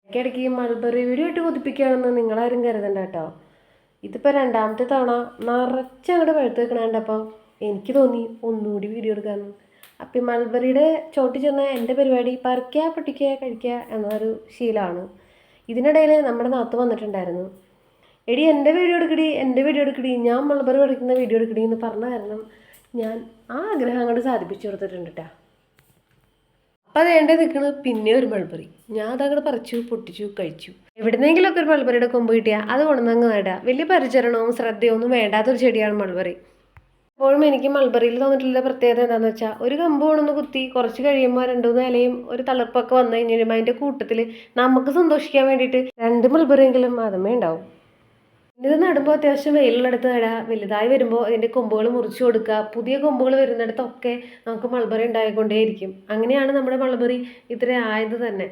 ഇടയ്ക്കിടയ്ക്ക് ഈ mulberry video ഇട്ട് കൊതിപ്പിക്കുകയാണെന്ന് നിങ്ങളാരും കരുതണ്ട കേട്ടോ. ഇതിപ്പോൾ രണ്ടാമത്തെ തവണ നിറച്ചങ്ങോട്ട് പഴുത്ത് വെക്കണേണ്ടപ്പോൾ എനിക്ക് തോന്നി ഒന്നുകൂടി വീഡിയോ എടുക്കാമെന്ന്. അപ്പം ഈ മൾബറിയുടെ ചോട്ടിൽ ചെന്ന എൻ്റെ പരിപാടി പറിക്കുക പൊട്ടിക്കുക കഴിക്കുക എന്നൊരു ശീലമാണ്. ഇതിനിടയിൽ നമ്മുടെ നാത്ത് വന്നിട്ടുണ്ടായിരുന്നു. എടി എൻ്റെ വീഡിയോ എടുക്കടി ഞാൻ മൾബറി പറിക്കുന്ന വീഡിയോ എടുക്കടി എന്ന് പറഞ്ഞ കാരണം ഞാൻ ആ ആഗ്രഹം അങ്ങോട്ട് സാധിപ്പിച്ചു കൊടുത്തിട്ടുണ്ട് കേട്ടോ. അപ്പം അതേണ്ടേ നിൽക്കുന്നത് പിന്നെ ഒരു മൾബറി. ഞാൻ അതങ്ങോട്ട് പറിച്ചു പൊട്ടിച്ചു കഴിച്ചു. എവിടുന്നെങ്കിലുമൊക്കെ ഒരു മൾബറിയുടെ കൊമ്പ് കിട്ടിയാൽ അത് കൊണ്ടുവന്നങ്ങ് നടുക. വലിയ പരിചരണവും ശ്രദ്ധയൊന്നും വേണ്ടാത്തൊരു ചെടിയാണ് മൾബറി. എപ്പോഴും എനിക്ക് മൾബറിയിൽ തോന്നിയിട്ടുള്ള പ്രത്യേകത എന്താണെന്ന് വെച്ചാൽ ഒരു കമ്പ് കൊണ്ടൊന്ന് കുത്തി കുറച്ച് കഴിയുമ്പോൾ 2-3 ഇലയും ഒരു തളിർപ്പൊക്കെ വന്നു കഴിഞ്ഞാൽ അതിൻ്റെ കൂട്ടത്തിൽ നമുക്ക് സന്തോഷിക്കാൻ വേണ്ടിയിട്ട് 2 മൾബറിയെങ്കിലും അതുമേ ഉണ്ടാവും. ഇത് നടുമ്പോൾ അത്യാവശ്യം വെയിലുള്ളിടത്ത് നടുക. വലുതായി വരുമ്പോൾ അതിൻ്റെ കൊമ്പുകൾ മുറിച്ചു കൊടുക്കുക. പുതിയ കൊമ്പുകൾ വരുന്നിടത്തൊക്കെ നമുക്ക് മൾബറി ഉണ്ടായിക്കൊണ്ടേയിരിക്കും. അങ്ങനെയാണ് നമ്മുടെ മൾബറി ഇത്ര ആയത് തന്നെ.